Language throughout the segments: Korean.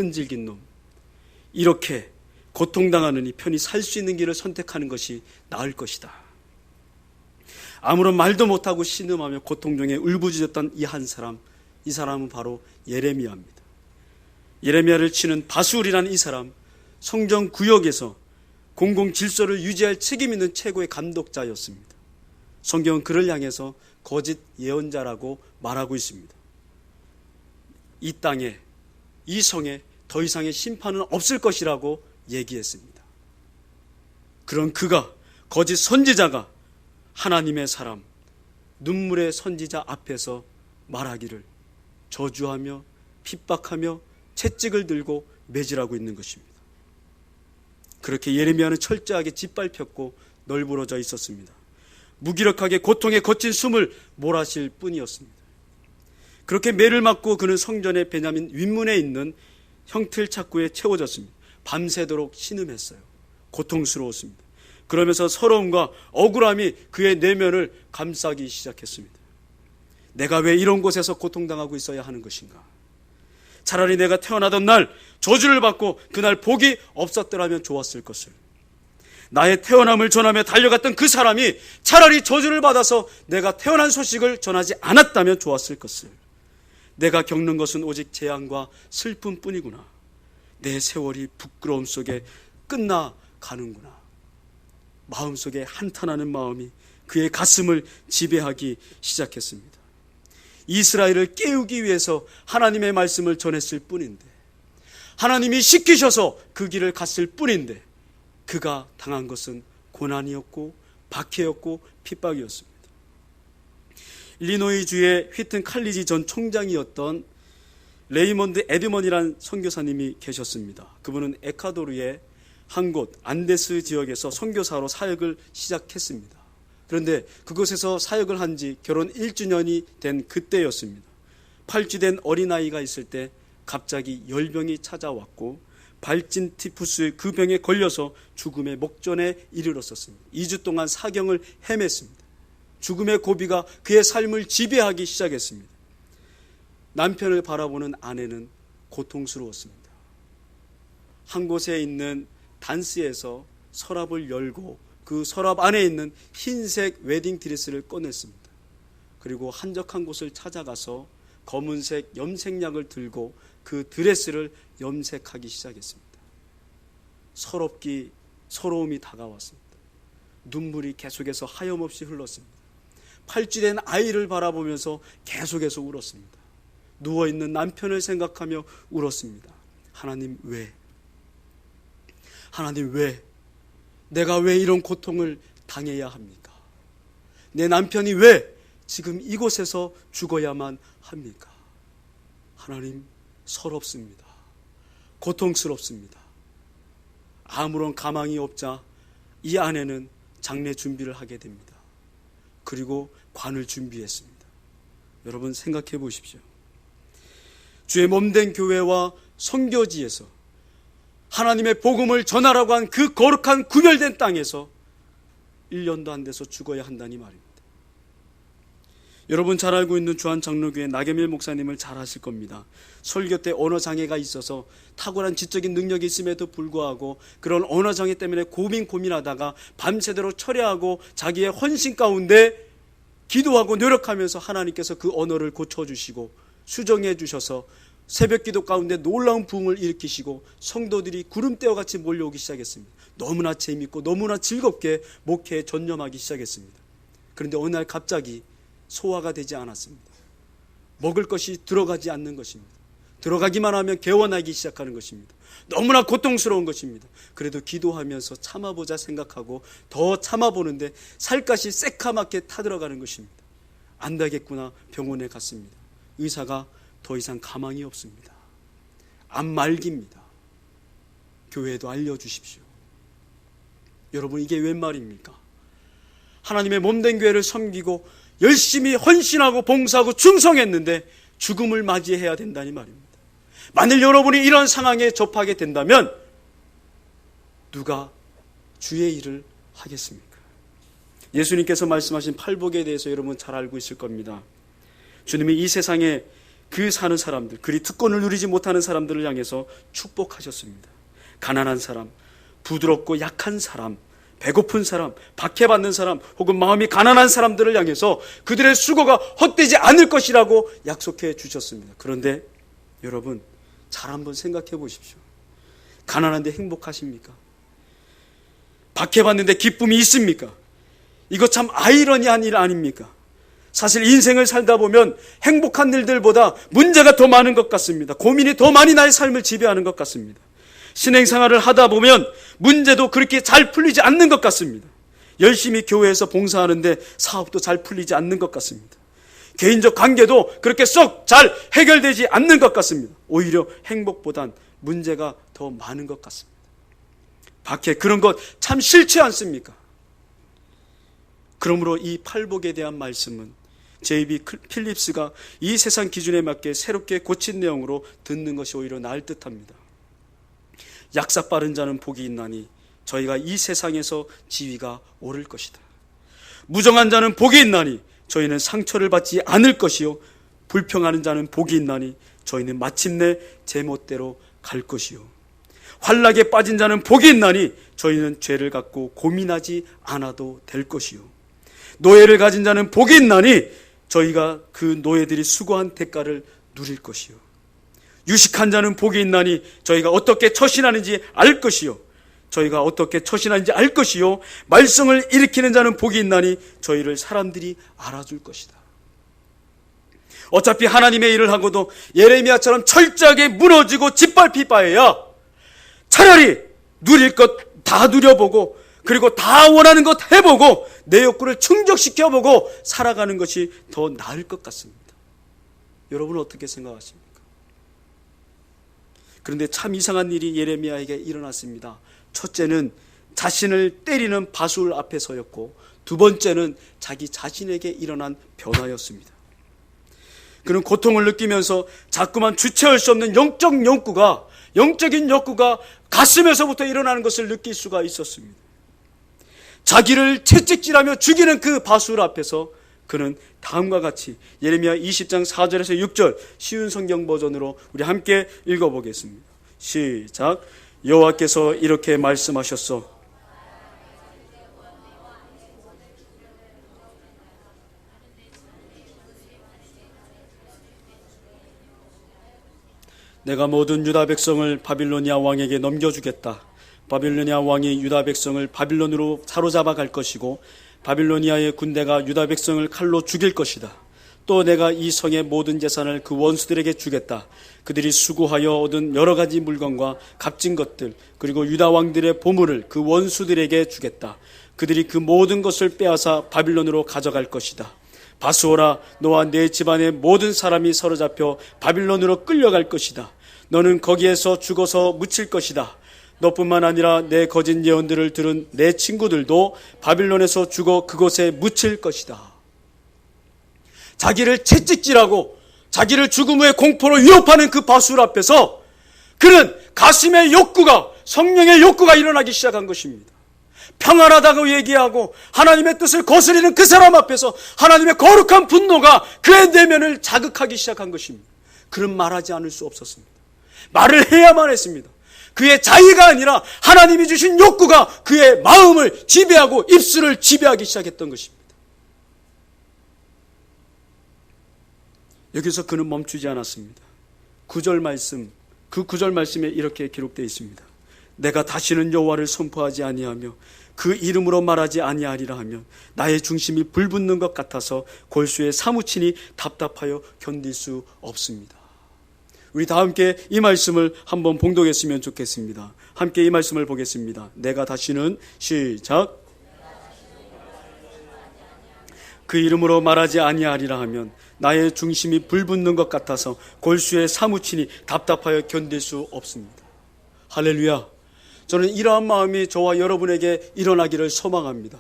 끈질긴 놈, 이렇게 고통당하느니 편히 살 수 있는 길을 선택하는 것이 나을 것이다. 아무런 말도 못하고 신음하며 고통 중에 울부짖었던 이 한 사람, 이 사람은 바로 예레미야입니다. 예레미야를 치는 바술이라는 이 사람, 성전 구역에서 공공 질서를 유지할 책임 있는 최고의 감독자였습니다. 성경은 그를 향해서 거짓 예언자라고 말하고 있습니다. 이 땅에, 이 성에 더 이상의 심판은 없을 것이라고 얘기했습니다. 그런 그가, 거짓 선지자가 하나님의 사람, 눈물의 선지자 앞에서 말하기를 저주하며 핍박하며 채찍을 들고 매질하고 있는 것입니다. 그렇게 예레미야는 철저하게 짓밟혔고 널브러져 있었습니다. 무기력하게 고통에 거친 숨을 몰아쉴 뿐이었습니다. 그렇게 매를 맞고 그는 성전의 베냐민 윗문에 있는 형틀창고에 채워졌습니다. 밤새도록 신음했어요. 고통스러웠습니다. 그러면서 서러움과 억울함이 그의 내면을 감싸기 시작했습니다. 내가 왜 이런 곳에서 고통당하고 있어야 하는 것인가? 차라리 내가 태어나던 날 저주를 받고 그날 복이 없었더라면 좋았을 것을. 나의 태어남을 전하며 달려갔던 그 사람이 차라리 저주를 받아서 내가 태어난 소식을 전하지 않았다면 좋았을 것을. 내가 겪는 것은 오직 재앙과 슬픔뿐이구나. 내 세월이 부끄러움 속에 끝나가는구나. 마음속에 한탄하는 마음이 그의 가슴을 지배하기 시작했습니다. 이스라엘을 깨우기 위해서 하나님의 말씀을 전했을 뿐인데, 하나님이 시키셔서 그 길을 갔을 뿐인데, 그가 당한 것은 고난이었고 박해였고 핍박이었습니다. 일리노이주의 휘튼 칼리지 전 총장이었던 레이먼드 에드먼이라는 선교사님이 계셨습니다. 그분은 에콰도르의 한 곳 안데스 지역에서 선교사로 사역을 시작했습니다. 그런데 그곳에서 사역을 한 지 결혼 1주년이 된 그때였습니다. 팔찌된 어린아이가 있을 때 갑자기 열병이 찾아왔고 발진 티푸스 그 병에 걸려서 죽음의 목전에 이르렀었습니다. 2주 동안 사경을 헤맸습니다. 죽음의 고비가 그의 삶을 지배하기 시작했습니다. 남편을 바라보는 아내는 고통스러웠습니다. 한 곳에 있는 단스에서 서랍을 열고 그 서랍 안에 있는 흰색 웨딩 드레스를 꺼냈습니다. 그리고 한적한 곳을 찾아가서 검은색 염색약을 들고 그 드레스를 염색하기 시작했습니다. 서러움이 다가왔습니다. 눈물이 계속해서 하염없이 흘렀습니다. 팔찌된 아이를 바라보면서 계속해서 울었습니다. 누워있는 남편을 생각하며 울었습니다. 하나님 왜? 하나님 왜? 내가 왜 이런 고통을 당해야 합니까? 내 남편이 왜 지금 이곳에서 죽어야만 합니까? 하나님 서럽습니다. 고통스럽습니다. 아무런 가망이 없자 이 아내는 장례 준비를 하게 됩니다. 그리고 관을 준비했습니다. 여러분 생각해 보십시오. 주의 몸된 교회와 선교지에서 하나님의 복음을 전하라고 한 그 거룩한 구별된 땅에서 1년도 안 돼서 죽어야 한다니 말입니다. 여러분 잘 알고 있는 주한장로교회 나겸일 목사님을 잘 아실 겁니다. 설교 때 언어장애가 있어서 탁월한 지적인 능력이 있음에도 불구하고 그런 언어장애 때문에 고민하다가 밤새도록 철야하고 자기의 헌신 가운데 기도하고 노력하면서 하나님께서 그 언어를 고쳐주시고 수정해 주셔서 새벽기도 가운데 놀라운 부흥을 일으키시고 성도들이 구름대와 같이 몰려오기 시작했습니다. 너무나 재밌고 너무나 즐겁게 목회에 전념하기 시작했습니다. 그런데 어느 날 갑자기 소화가 되지 않았습니다. 먹을 것이 들어가지 않는 것입니다. 들어가기만 하면 개원하기 시작하는 것입니다. 너무나 고통스러운 것입니다. 그래도 기도하면서 참아보자 생각하고 더 참아보는데 살갗이 새카맣게 타들어가는 것입니다. 안 되겠구나 병원에 갔습니다. 의사가 더 이상 가망이 없습니다. 암 말기입니다. 교회에도 알려주십시오. 여러분 이게 웬 말입니까? 하나님의 몸된 교회를 섬기고 열심히 헌신하고 봉사하고 충성했는데 죽음을 맞이해야 된다니 말입니다. 만일 여러분이 이런 상황에 접하게 된다면 누가 주의 일을 하겠습니까? 예수님께서 말씀하신 팔복에 대해서 여러분 잘 알고 있을 겁니다. 주님이 이 세상에 그 사는 사람들, 그리 특권을 누리지 못하는 사람들을 향해서 축복하셨습니다. 가난한 사람, 부드럽고 약한 사람, 배고픈 사람, 박해받는 사람, 혹은 마음이 가난한 사람들을 향해서 그들의 수고가 헛되지 않을 것이라고 약속해 주셨습니다. 그런데 여러분, 잘 한번 생각해 보십시오. 가난한데 행복하십니까? 박해받는데 기쁨이 있습니까? 이거 참 아이러니한 일 아닙니까? 사실 인생을 살다 보면 행복한 일들보다 문제가 더 많은 것 같습니다. 고민이 더 많이 나의 삶을 지배하는 것 같습니다. 신행생활을 하다 보면 문제도 그렇게 잘 풀리지 않는 것 같습니다. 열심히 교회에서 봉사하는데 사업도 잘 풀리지 않는 것 같습니다. 개인적 관계도 그렇게 썩 잘 해결되지 않는 것 같습니다. 오히려 행복보단 문제가 더 많은 것 같습니다. 박해, 그런 것 참 싫지 않습니까? 그러므로 이 팔복에 대한 말씀은 J.B. 필립스가 이 세상 기준에 맞게 새롭게 고친 내용으로 듣는 것이 오히려 나을 듯합니다. 약사 빠른 자는 복이 있나니 저희가 이 세상에서 지위가 오를 것이다. 무정한 자는 복이 있나니 저희는 상처를 받지 않을 것이요, 불평하는 자는 복이 있나니 저희는 마침내 제멋대로 갈 것이요, 환락에 빠진 자는 복이 있나니 저희는 죄를 갖고 고민하지 않아도 될 것이요, 노예를 가진 자는 복이 있나니 저희가 그 노예들이 수고한 대가를 누릴 것이요, 유식한 자는 복이 있나니 저희가 어떻게 처신하는지 알 것이요, 저희가 어떻게 처신하는지 알 것이요, 말썽을 일으키는 자는 복이 있나니 저희를 사람들이 알아줄 것이다. 어차피 하나님의 일을 하고도 예레미야처럼 철저하게 무너지고 짓밟힐 바에야 차라리 누릴 것 다 누려보고, 그리고 다 원하는 것 해보고 내 욕구를 충족시켜보고 살아가는 것이 더 나을 것 같습니다. 여러분은 어떻게 생각하십니까? 그런데 참 이상한 일이 예레미야에게 일어났습니다. 첫째는 자신을 때리는 바술 앞에 서였고, 두 번째는 자기 자신에게 일어난 변화였습니다. 그는 고통을 느끼면서 자꾸만 주체할 수 없는 영적인 욕구가 가슴에서부터 일어나는 것을 느낄 수가 있었습니다. 자기를 채찍질하며 죽이는 그 바술 앞에서 그는 다음과 같이 예레미야 20장 4절에서 6절 쉬운 성경 버전으로 우리 함께 읽어보겠습니다. 시작. 여호와께서 이렇게 말씀하셨소. 내가 모든 유다 백성을 바빌로니아 왕에게 넘겨주겠다. 바빌로니아 왕이 유다 백성을 바빌론으로 사로잡아 갈 것이고 바빌로니아의 군대가 유다 백성을 칼로 죽일 것이다. 또 내가 이 성의 모든 재산을 그 원수들에게 주겠다. 그들이 수고하여 얻은 여러 가지 물건과 값진 것들, 그리고 유다 왕들의 보물을 그 원수들에게 주겠다. 그들이 그 모든 것을 빼앗아 바빌론으로 가져갈 것이다. 바수오라, 너와 내 집안의 모든 사람이 사로잡혀 바빌론으로 끌려갈 것이다. 너는 거기에서 죽어서 묻힐 것이다. 너뿐만 아니라 내 거짓 예언들을 들은 내 친구들도 바빌론에서 죽어 그곳에 묻힐 것이다. 자기를 채찍질하고 자기를 죽음 후에 공포로 위협하는 그 바술 앞에서 그는 가슴의 욕구가, 성령의 욕구가 일어나기 시작한 것입니다. 평안하다고 얘기하고 하나님의 뜻을 거스리는 그 사람 앞에서 하나님의 거룩한 분노가 그의 내면을 자극하기 시작한 것입니다. 그는 말하지 않을 수 없었습니다. 말을 해야만 했습니다. 그의 자의가 아니라 하나님이 주신 욕구가 그의 마음을 지배하고 입술을 지배하기 시작했던 것입니다. 여기서 그는 멈추지 않았습니다. 9절 말씀, 그 9절 말씀에 이렇게 기록되어 있습니다. 내가 다시는 여호와를 선포하지 아니하며 그 이름으로 말하지 아니하리라 하면 나의 중심이 불붙는 것 같아서 골수에 사무치니 답답하여 견딜 수 없습니다. 우리 다 함께 이 말씀을 한번 봉독했으면 좋겠습니다. 함께 이 말씀을 보겠습니다. 내가 다시는, 시작. 그 이름으로 말하지 아니하리라 하면 나의 중심이 불붙는 것 같아서 골수에 사무치니 답답하여 견딜 수 없습니다. 할렐루야. 저는 이러한 마음이 저와 여러분에게 일어나기를 소망합니다.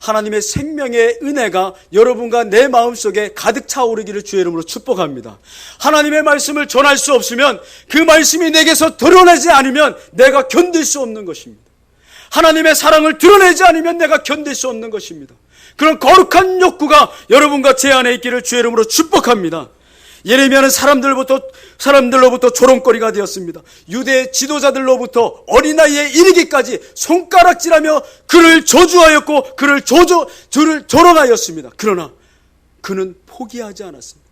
하나님의 생명의 은혜가 여러분과 내 마음속에 가득 차오르기를 주의 이름으로 축복합니다. 하나님의 말씀을 전할 수 없으면 그 말씀이 내게서 드러나지 않으면 내가 견딜 수 없는 것입니다. 하나님의 사랑을 드러내지 않으면 내가 견딜 수 없는 것입니다. 그런 거룩한 욕구가 여러분과 제 안에 있기를 주의 이름으로 축복합니다. 예레미야는 사람들로부터 조롱거리가 되었습니다. 유대 지도자들로부터 어린아이에 이르기까지 손가락질하며 그를 저주하였고 그를 조롱하였습니다. 그러나 그는 포기하지 않았습니다.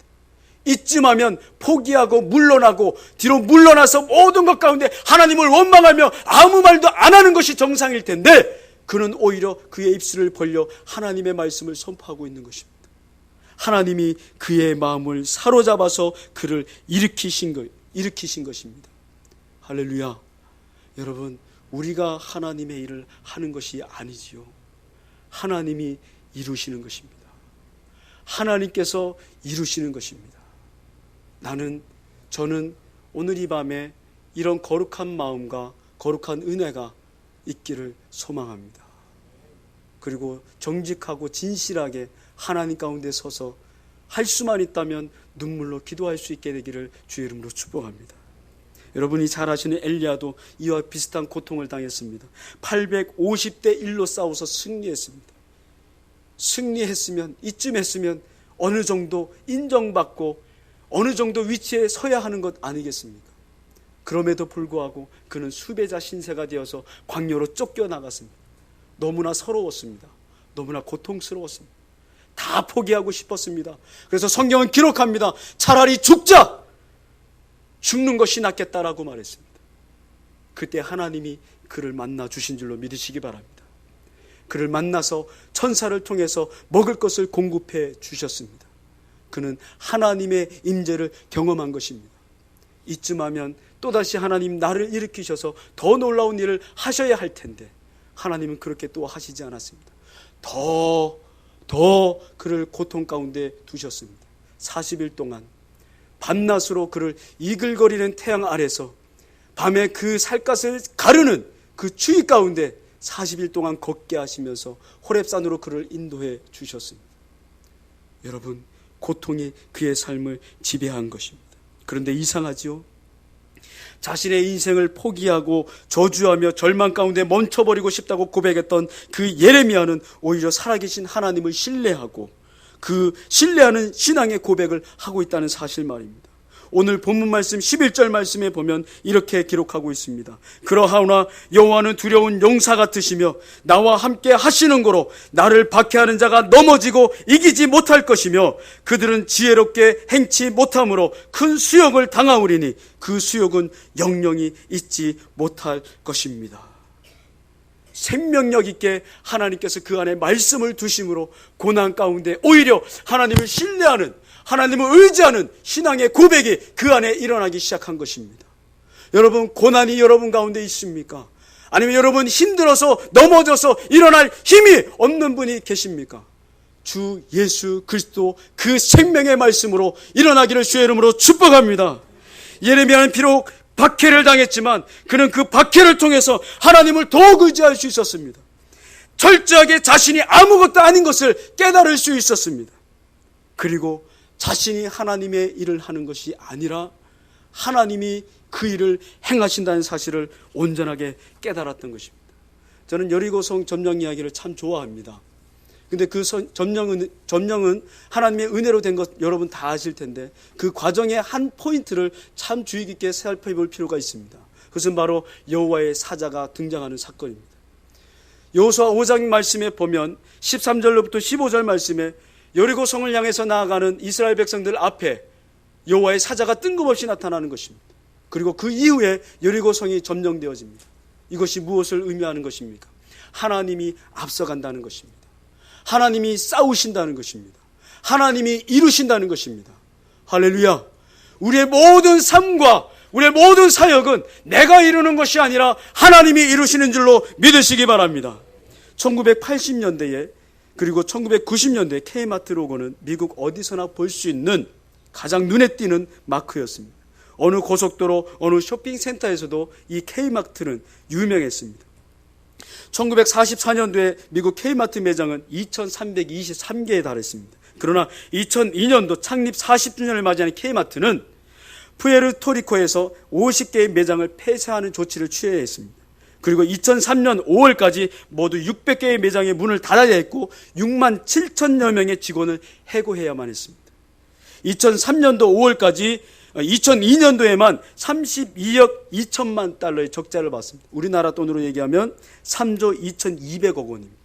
이쯤하면 포기하고 물러나고 뒤로 물러나서 모든 것 가운데 하나님을 원망하며 아무 말도 안 하는 것이 정상일 텐데 그는 오히려 그의 입술을 벌려 하나님의 말씀을 선포하고 있는 것입니다. 하나님이 그의 마음을 사로잡아서 그를 일으키신 것입니다. 할렐루야. 여러분, 우리가 하나님의 일을 하는 것이 아니지요. 하나님이 이루시는 것입니다. 하나님께서 이루시는 것입니다. 저는 오늘 이 밤에 이런 거룩한 마음과 거룩한 은혜가 있기를 소망합니다. 그리고 정직하고 진실하게 하나님 가운데 서서 할 수만 있다면 눈물로 기도할 수 있게 되기를 주의 이름으로 축복합니다. 여러분이 잘 아시는 엘리야도 이와 비슷한 고통을 당했습니다. 850대 1로 싸워서 승리했으면 이쯤 했으면 어느 정도 인정받고 어느 정도 위치에 서야 하는 것 아니겠습니까? 그럼에도 불구하고 그는 수배자 신세가 되어서 광야로 쫓겨나갔습니다. 너무나 서러웠습니다. 너무나 고통스러웠습니다. 다 포기하고 싶었습니다. 그래서 성경은 기록합니다. 차라리 죽는 것이 낫겠다라고 말했습니다. 그때 하나님이 그를 만나 주신 줄로 믿으시기 바랍니다. 그를 만나서 천사를 통해서 먹을 것을 공급해 주셨습니다. 그는 하나님의 임재를 경험한 것입니다. 이쯤 하면 또다시 하나님 나를 일으키셔서 더 놀라운 일을 하셔야 할 텐데 하나님은 그렇게 또 하시지 않았습니다. 더 그를 고통 가운데 두셨습니다. 40일 동안 밤낮으로 그를 이글거리는 태양 아래서 밤에 그 살갗을 가르는 그 추위 가운데 40일 동안 걷게 하시면서 호렙산으로 그를 인도해 주셨습니다. 여러분, 고통이 그의 삶을 지배한 것입니다. 그런데 이상하지요? 자신의 인생을 포기하고 저주하며 절망 가운데 멈춰버리고 싶다고 고백했던 그 예레미야는 오히려 살아계신 하나님을 신뢰하고 그 신뢰하는 신앙의 고백을 하고 있다는 사실 말입니다. 오늘 본문 말씀 11절 말씀에 보면 이렇게 기록하고 있습니다. 그러하오나 여호와는 두려운 용사 같으시며 나와 함께 하시는 거로 나를 박해하는 자가 넘어지고 이기지 못할 것이며 그들은 지혜롭게 행치 못함으로 큰 수욕을 당하오리니 그 수욕은 영영이 있지 못할 것입니다. 생명력 있게 하나님께서 그 안에 말씀을 두심으로 고난 가운데 오히려 하나님을 신뢰하는, 하나님을 의지하는 신앙의 고백이 그 안에 일어나기 시작한 것입니다. 여러분, 고난이 여러분 가운데 있습니까? 아니면 여러분 힘들어서 넘어져서 일어날 힘이 없는 분이 계십니까? 주 예수 그리스도 그 생명의 말씀으로 일어나기를 주의 이름으로 축복합니다. 예레미야는 비록 박해를 당했지만 그는 그 박해를 통해서 하나님을 더욱 의지할 수 있었습니다. 철저하게 자신이 아무것도 아닌 것을 깨달을 수 있었습니다. 그리고 자신이 하나님의 일을 하는 것이 아니라 하나님이 그 일을 행하신다는 사실을 온전하게 깨달았던 것입니다. 저는 여리고성 점령 이야기를 참 좋아합니다. 근데 그 점령은 하나님의 은혜로 된 것 여러분 다 아실 텐데 그 과정의 한 포인트를 참 주의 깊게 살펴볼 필요가 있습니다. 그것은 바로 여호와의 사자가 등장하는 사건입니다. 여호수아 5장 말씀에 보면 13절로부터 15절 말씀에 여리고성을 향해서 나아가는 이스라엘 백성들 앞에 여호와의 사자가 뜬금없이 나타나는 것입니다. 그리고 그 이후에 여리고성이 점령되어집니다. 이것이 무엇을 의미하는 것입니까? 하나님이 앞서간다는 것입니다. 하나님이 싸우신다는 것입니다. 하나님이 이루신다는 것입니다. 할렐루야. 우리의 모든 삶과 우리의 모든 사역은 내가 이루는 것이 아니라 하나님이 이루시는 줄로 믿으시기 바랍니다. 1980년대에 그리고 1990년대 K마트 로고는 미국 어디서나 볼 수 있는 가장 눈에 띄는 마크였습니다. 어느 고속도로, 어느 쇼핑센터에서도 이 K마트는 유명했습니다. 1944년도에 미국 K마트 매장은 2323개에 달했습니다. 그러나 2002년도 창립 40주년을 맞이하는 K마트는 푸에르토리코에서 50개의 매장을 폐쇄하는 조치를 취해야 했습니다. 그리고 2003년 5월까지 모두 600개의 매장의 문을 닫아야 했고 6만 7천여 명의 직원을 해고해야만 했습니다. 2003년도 5월까지 2002년도에만 32억 2천만 달러의 적자를 봤습니다. 우리나라 돈으로 얘기하면 3조 2,200억 원입니다.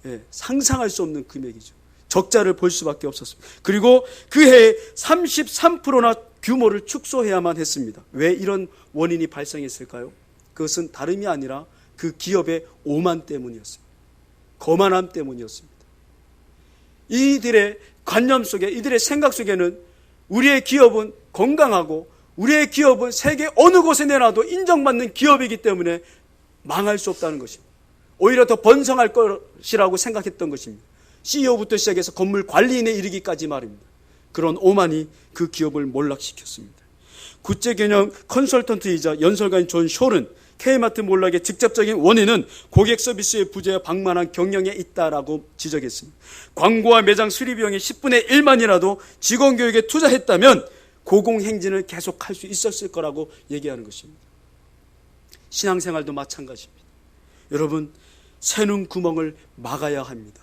예, 상상할 수 없는 금액이죠. 적자를 볼 수밖에 없었습니다. 그리고 그 해에 33%나 규모를 축소해야만 했습니다. 왜 이런 원인이 발생했을까요? 그것은 다름이 아니라 그 기업의 오만 때문이었습니다. 거만함 때문이었습니다. 이들의 관념 속에, 이들의 생각 속에는 우리의 기업은 건강하고 우리의 기업은 세계 어느 곳에 내놔도 인정받는 기업이기 때문에 망할 수 없다는 것입니다. 오히려 더 번성할 것이라고 생각했던 것입니다. CEO부터 시작해서 건물 관리인에 이르기까지 말입니다. 그런 오만이 그 기업을 몰락시켰습니다. 국제경영 컨설턴트이자 연설가인 존 쇼는 K마트 몰락의 직접적인 원인은 고객 서비스의 부재와 방만한 경영에 있다라고 지적했습니다. 광고와 매장 수리 비용의 10분의 1만이라도 직원 교육에 투자했다면 고공행진을 계속할 수 있었을 거라고 얘기하는 것입니다. 신앙생활도 마찬가지입니다. 여러분, 새는 구멍을 막아야 합니다.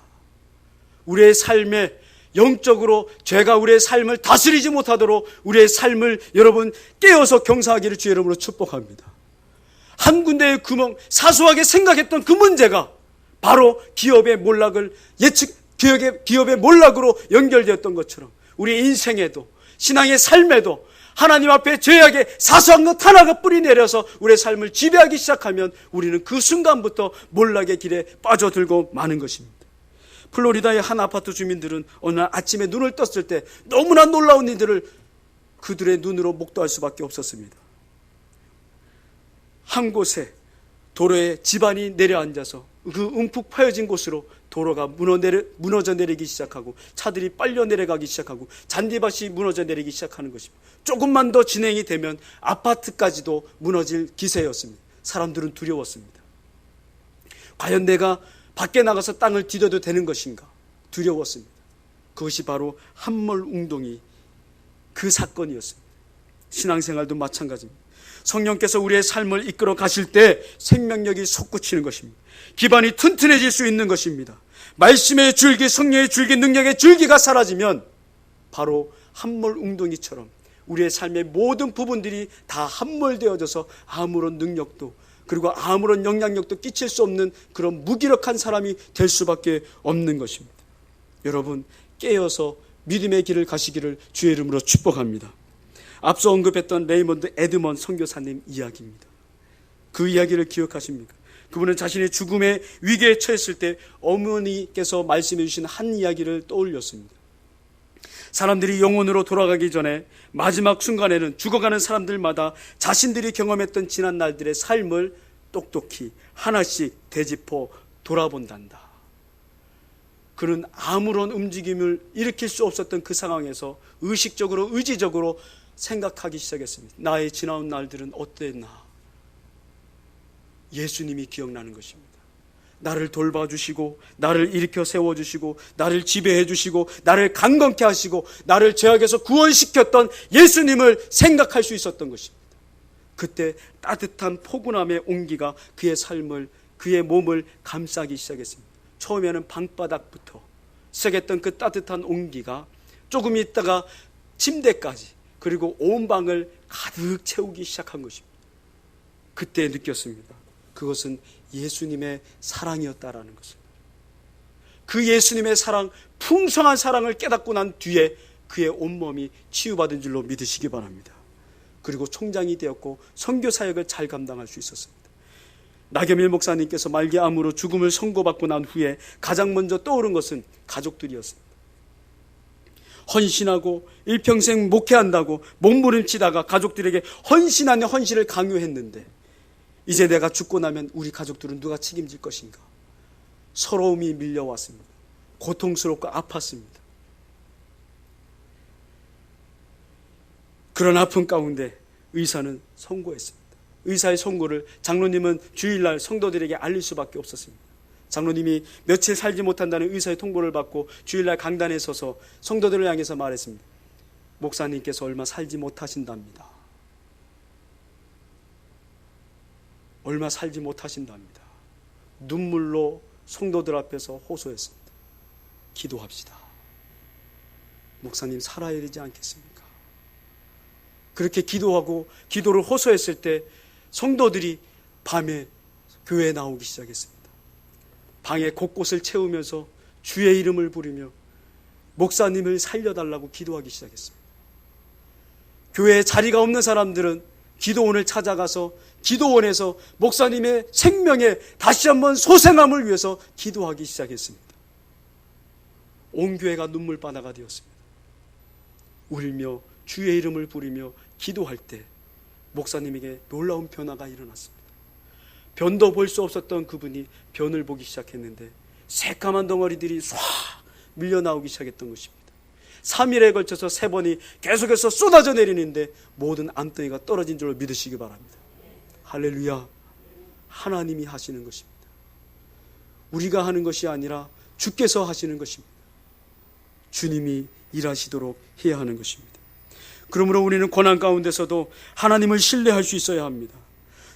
우리의 삶에 영적으로 죄가 우리의 삶을 다스리지 못하도록 우리의 삶을 여러분 깨어서 경사하기를 주의 이름으로 축복합니다. 한 군데의 구멍, 사소하게 생각했던 그 문제가 바로 기업의 몰락을 기업의 몰락으로 연결되었던 것처럼 우리 인생에도 신앙의 삶에도 하나님 앞에 죄악의 사소한 것 하나가 뿌리 내려서 우리의 삶을 지배하기 시작하면 우리는 그 순간부터 몰락의 길에 빠져들고 마는 것입니다. 플로리다의 한 아파트 주민들은 어느 날 아침에 눈을 떴을 때 너무나 놀라운 일들을 그들의 눈으로 목도할 수밖에 없었습니다. 한 곳에 도로에 집안이 내려앉아서 그 움푹 파여진 곳으로 도로가 무너져 내리기 시작하고 차들이 빨려 내려가기 시작하고 잔디밭이 무너져 내리기 시작하는 것입니다. 조금만 더 진행이 되면 아파트까지도 무너질 기세였습니다. 사람들은 두려웠습니다. 과연 내가 밖에 나가서 땅을 디뎌도 되는 것인가? 두려웠습니다. 그것이 바로 함몰웅동이 그 사건이었습니다. 신앙생활도 마찬가지입니다. 성령께서 우리의 삶을 이끌어 가실 때 생명력이 솟구치는 것입니다. 기반이 튼튼해질 수 있는 것입니다. 말씀의 줄기, 성령의 줄기, 능력의 줄기가 사라지면 바로 함몰웅동이처럼 우리의 삶의 모든 부분들이 다 함몰되어져서 아무런 능력도 그리고 아무런 영향력도 끼칠 수 없는 그런 무기력한 사람이 될 수밖에 없는 것입니다. 여러분, 깨어서 믿음의 길을 가시기를 주의 이름으로 축복합니다. 앞서 언급했던 레이먼드 에드먼 선교사님 이야기입니다. 그 이야기를 기억하십니까? 그분은 자신의 죽음의 위기에 처했을 때 어머니께서 말씀해 주신 한 이야기를 떠올렸습니다. 사람들이 영혼으로 돌아가기 전에 마지막 순간에는 죽어가는 사람들마다 자신들이 경험했던 지난 날들의 삶을 똑똑히 하나씩 되짚어 돌아본단다. 그는 아무런 움직임을 일으킬 수 없었던 그 상황에서 의식적으로 의지적으로 생각하기 시작했습니다. 나의 지나온 날들은 어땠나? 예수님이 기억나는 것입니다. 나를 돌봐주시고 나를 일으켜 세워주시고 나를 지배해주시고 나를 강건케 하시고 나를 죄악에서 구원시켰던 예수님을 생각할 수 있었던 것입니다. 그때 따뜻한 포근함의 온기가 그의 삶을, 그의 몸을 감싸기 시작했습니다. 처음에는 방바닥부터 시작했던 그 따뜻한 온기가 조금 있다가 침대까지 그리고 온 방을 가득 채우기 시작한 것입니다. 그때 느꼈습니다. 그것은 예수님의 사랑이었다라는 것을. 그 예수님의 사랑, 풍성한 사랑을 깨닫고 난 뒤에 그의 온몸이 치유받은 줄로 믿으시기 바랍니다. 그리고 총장이 되었고 선교 사역을 잘 감당할 수 있었습니다. 나겸일 목사님께서 말기암으로 죽음을 선고받고 난 후에 가장 먼저 떠오른 것은 가족들이었습니다. 헌신하고 일평생 목회한다고 몸부림치다가 가족들에게 헌신 아닌 헌신을 강요했는데 이제 내가 죽고 나면 우리 가족들은 누가 책임질 것인가? 서러움이 밀려왔습니다. 고통스럽고 아팠습니다. 그런 아픔 가운데 의사는 선고했습니다. 의사의 선고를 장로님은 주일날 성도들에게 알릴 수밖에 없었습니다. 장로님이 며칠 살지 못한다는 의사의 통보를 받고 주일날 강단에 서서 성도들을 향해서 말했습니다. 목사님께서 얼마 살지 못하신답니다. 얼마 살지 못하신답니다. 눈물로 성도들 앞에서 호소했습니다. 기도합시다. 목사님 살아야 되지 않겠습니까? 그렇게 기도하고 기도를 호소했을 때 성도들이 밤에 교회에 나오기 시작했습니다. 방의 곳곳을 채우면서 주의 이름을 부르며 목사님을 살려달라고 기도하기 시작했습니다. 교회에 자리가 없는 사람들은 기도원을 찾아가서 기도원에서 목사님의 생명에 다시 한번 소생함을 위해서 기도하기 시작했습니다. 온 교회가 눈물바다가 되었습니다. 울며 주의 이름을 부르며 기도할 때 목사님에게 놀라운 변화가 일어났습니다. 변도 볼 수 없었던 그분이 변을 보기 시작했는데 새까만 덩어리들이 唰 밀려나오기 시작했던 것입니다. 3일에 걸쳐서 3번이 계속해서 쏟아져 내리는데 모든 암덩이가 떨어진 줄로 믿으시기 바랍니다. 할렐루야. 하나님이 하시는 것입니다. 우리가 하는 것이 아니라 주께서 하시는 것입니다. 주님이 일하시도록 해야 하는 것입니다. 그러므로 우리는 고난 가운데서도 하나님을 신뢰할 수 있어야 합니다.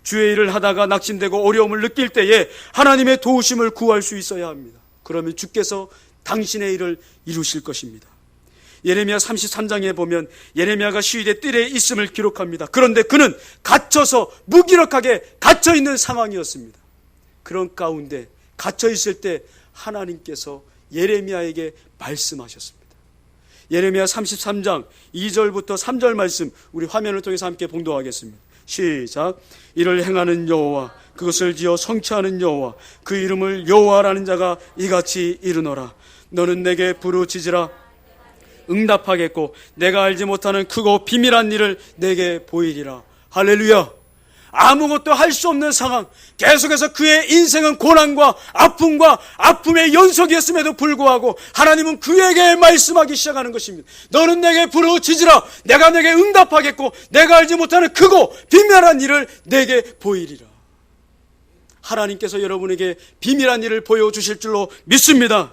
주의 일을 하다가 낙심되고 어려움을 느낄 때에 하나님의 도우심을 구할 수 있어야 합니다. 그러면 주께서 당신의 일을 이루실 것입니다. 예레미야 33장에 보면 예레미야가 시위대 뜰에 있음을 기록합니다. 그런데 그는 갇혀서 무기력하게 갇혀있는 상황이었습니다. 그런 가운데 갇혀있을 때 하나님께서 예레미야에게 말씀하셨습니다. 예레미야 33장 2절부터 3절 말씀 우리 화면을 통해서 함께 봉독하겠습니다. 시작. 이를 행하는 여호와 그것을 지어 성취하는 여호와 그 이름을 여호와라는 자가 이같이 이르노라. 너는 내게 부르짖으라 응답하겠고 내가 알지 못하는 크고 비밀한 일을 내게 보이리라. 할렐루야. 아무것도 할 수 없는 상황, 계속해서 그의 인생은 고난과 아픔과 아픔의 연속이었음에도 불구하고 하나님은 그에게 말씀하기 시작하는 것입니다. 너는 내게 부르짖으라. 내가 내게 응답하겠고 내가 알지 못하는 크고 비밀한 일을 내게 보이리라. 하나님께서 여러분에게 비밀한 일을 보여주실 줄로 믿습니다.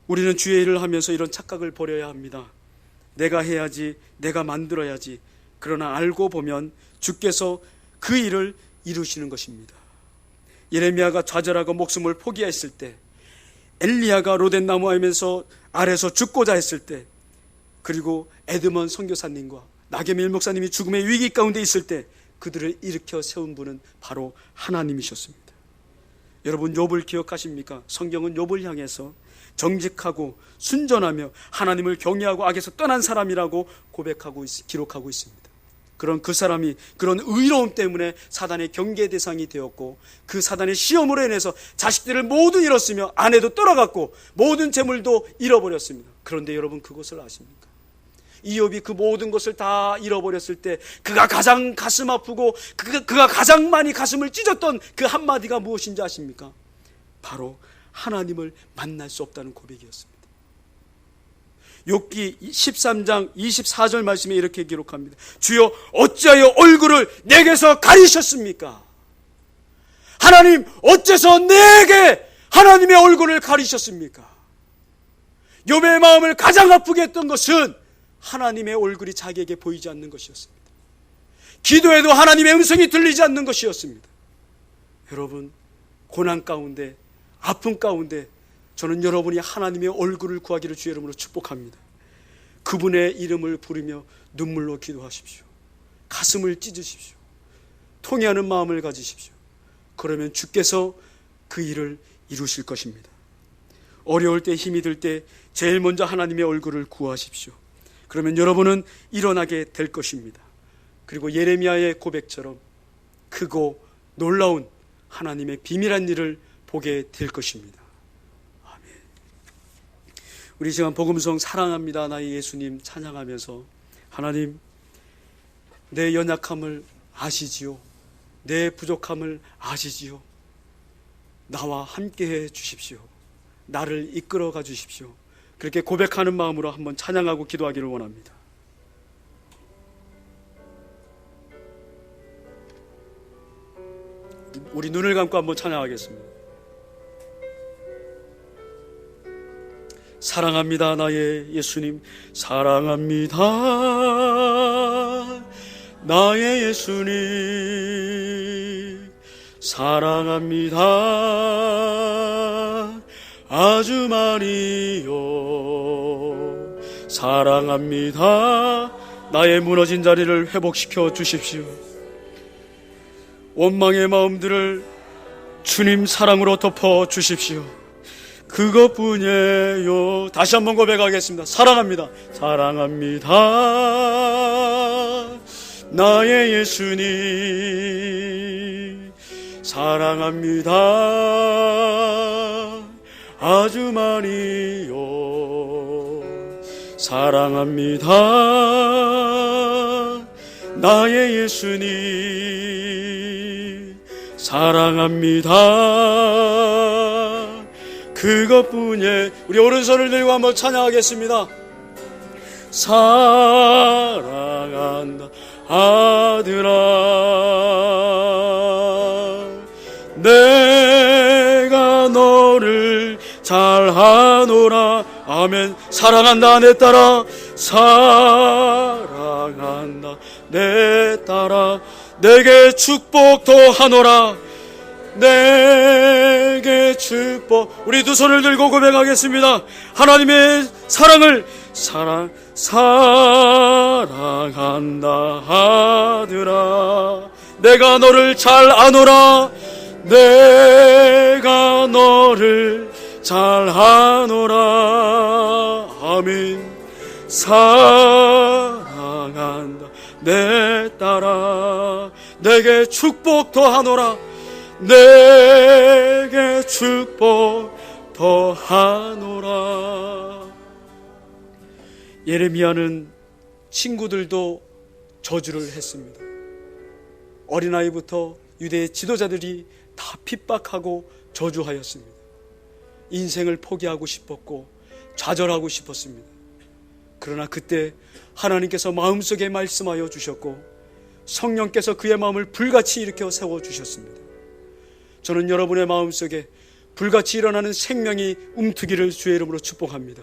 우리는 주의 일을 하면서 이런 착각을 버려야 합니다. 내가 해야지, 내가 만들어야지. 그러나 알고 보면 주께서 그 일을 이루시는 것입니다. 예레미야가 좌절하고 목숨을 포기했을 때, 엘리야가 로덴나무 아래서 죽고자 했을 때, 그리고 에드먼 선교사님과 나게밀 목사님이 죽음의 위기 가운데 있을 때 그들을 일으켜 세운 분은 바로 하나님이셨습니다. 여러분 욥을 기억하십니까? 성경은 욥을 향해서 정직하고 순전하며 하나님을 경외하고 악에서 떠난 사람이라고 기록하고 있습니다. 그런 그 사람이 그런 의로움 때문에 사단의 경계 대상이 되었고 그 사단의 시험으로 인해서 자식들을 모두 잃었으며 아내도 떠나갔고 모든 재물도 잃어버렸습니다. 그런데 여러분 그것을 아십니까? 이욥이 그 모든 것을 다 잃어버렸을 때 그가 가장 가슴 아프고 그가 가장 많이 가슴을 찢었던 그 한마디가 무엇인지 아십니까? 바로 하나님을 만날 수 없다는 고백이었습니다. 욥기 13장 24절 말씀에 이렇게 기록합니다. 주여 어찌하여 얼굴을 내게서 가리셨습니까? 하나님 어째서 내게 하나님의 얼굴을 가리셨습니까? 욥의 마음을 가장 아프게 했던 것은 하나님의 얼굴이 자기에게 보이지 않는 것이었습니다. 기도해도 하나님의 음성이 들리지 않는 것이었습니다. 여러분 고난 가운데 아픔 가운데 저는 여러분이 하나님의 얼굴을 구하기를 주의 이름으로 축복합니다. 그분의 이름을 부르며 눈물로 기도하십시오. 가슴을 찢으십시오. 통회하는 마음을 가지십시오. 그러면 주께서 그 일을 이루실 것입니다. 어려울 때 힘이 들 때 제일 먼저 하나님의 얼굴을 구하십시오. 그러면 여러분은 일어나게 될 것입니다. 그리고 예레미야의 고백처럼 크고 놀라운 하나님의 비밀한 일을 보게 될 것입니다. 아멘. 우리 시간 복음성 사랑합니다 나의 예수님 찬양하면서 하나님 내 연약함을 아시지요. 내 부족함을 아시지요. 나와 함께해 주십시오. 나를 이끌어가 주십시오. 그렇게 고백하는 마음으로 한번 찬양하고 기도하기를 원합니다. 우리 눈을 감고 한번 찬양하겠습니다. 사랑합니다 나의 예수님 사랑합니다 나의 예수님 사랑합니다 아주 많이요 사랑합니다. 나의 무너진 자리를 회복시켜 주십시오. 원망의 마음들을 주님 사랑으로 덮어 주십시오. 그것뿐이에요. 다시 한번 고백하겠습니다. 사랑합니다. 사랑합니다. 나의 예수님 사랑합니다. 아주 많이요. 사랑합니다. 나의 예수님 사랑합니다. 그것뿐이에요. 우리 오른손을 들고 한번 찬양하겠습니다. 사랑한다 아들아, 내가 너를 잘하노라. 아멘. 사랑한다 내 딸아, 사랑한다 내 딸아, 내게 축복 더하노라. 내게 축복. 우리 두 손을 들고 고백하겠습니다. 하나님의 사랑을 사랑한다 아들아, 내가 너를 잘 아노라. 내가 너를 잘 아노라. 아멘. 사랑한다 내 딸아, 내게 축복 더하노라. 내게 축복 더하노라. 예레미야는 친구들도 저주를 했습니다. 어린아이부터 유대의 지도자들이 다 핍박하고 저주하였습니다. 인생을 포기하고 싶었고 좌절하고 싶었습니다. 그러나 그때 하나님께서 마음속에 말씀하여 주셨고 성령께서 그의 마음을 불같이 일으켜 세워주셨습니다. 저는 여러분의 마음속에 불같이 일어나는 생명이 움트기를 주의 이름으로 축복합니다.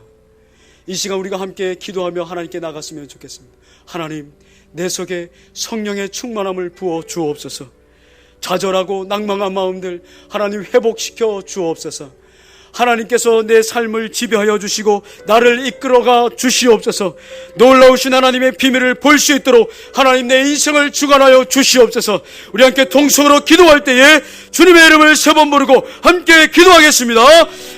이 시간 우리가 함께 기도하며 하나님께 나갔으면 좋겠습니다. 하나님, 내 속에 성령의 충만함을 부어 주옵소서. 좌절하고 낭망한 마음들 하나님 회복시켜 주옵소서. 하나님께서 내 삶을 지배하여 주시고 나를 이끌어가 주시옵소서. 놀라우신 하나님의 비밀을 볼 수 있도록 하나님 내 인생을 주관하여 주시옵소서. 우리 함께 동성으로 기도할 때에 주님의 이름을 세 번 부르고 함께 기도하겠습니다.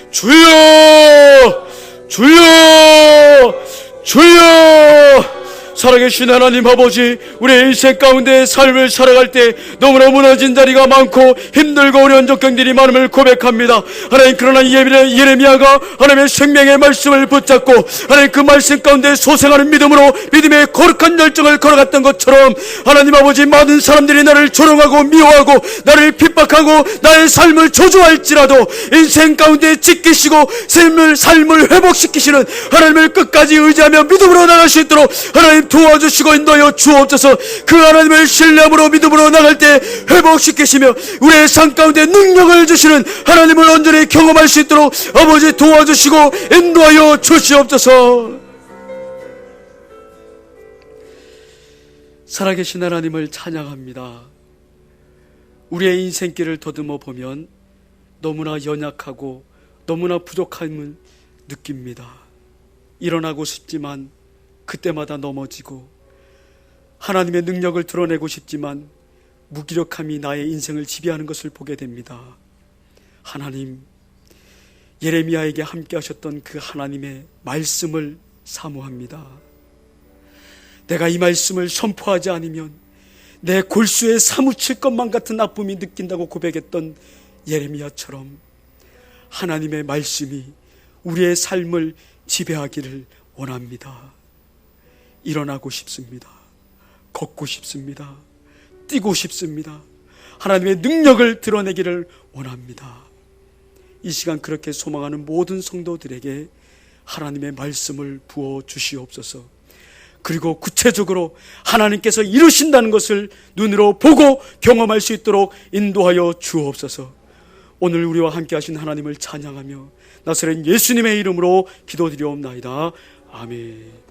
주여, 주여, 주여. 살아계신 하나님 아버지, 우리의 인생 가운데 삶을 살아갈 때 너무나 무너진 자리가 많고 힘들고 어려운 적경들이 많음을 고백합니다. 하나님, 그러나 예레미야가 하나님의 생명의 말씀을 붙잡고 하나님 그 말씀 가운데 소생하는 믿음으로 믿음의 거룩한 열정을 걸어갔던 것처럼 하나님 아버지, 많은 사람들이 나를 조롱하고 미워하고 나를 핍박하고 나의 삶을 저주할지라도 인생 가운데 지키시고 삶을 회복시키시는 하나님을 끝까지 의지하며 믿음으로 나갈 수 있도록 하나님 도와주시고 인도하여 주옵소서. 그 하나님을 신뢰함으로 믿음으로 나갈 때 회복시키시며 우리의 삶 가운데 능력을 주시는 하나님을 온전히 경험할 수 있도록 아버지 도와주시고 인도하여 주시옵소서. 살아계신 하나님을 찬양합니다. 우리의 인생길을 더듬어 보면 너무나 연약하고 너무나 부족함을 느낍니다. 일어나고 싶지만 그때마다 넘어지고 하나님의 능력을 드러내고 싶지만 무기력함이 나의 인생을 지배하는 것을 보게 됩니다. 하나님, 예레미야에게 함께 하셨던 그 하나님의 말씀을 사모합니다. 내가 이 말씀을 선포하지 않으면 내 골수에 사무칠 것만 같은 아픔이 느낀다고 고백했던 예레미야처럼 하나님의 말씀이 우리의 삶을 지배하기를 원합니다. 일어나고 싶습니다. 걷고 싶습니다. 뛰고 싶습니다. 하나님의 능력을 드러내기를 원합니다. 이 시간 그렇게 소망하는 모든 성도들에게 하나님의 말씀을 부어 주시옵소서. 그리고 구체적으로 하나님께서 이루신다는 것을 눈으로 보고 경험할 수 있도록 인도하여 주옵소서. 오늘 우리와 함께 하신 하나님을 찬양하며 나사렛 예수님의 이름으로 기도드리옵나이다. 아멘.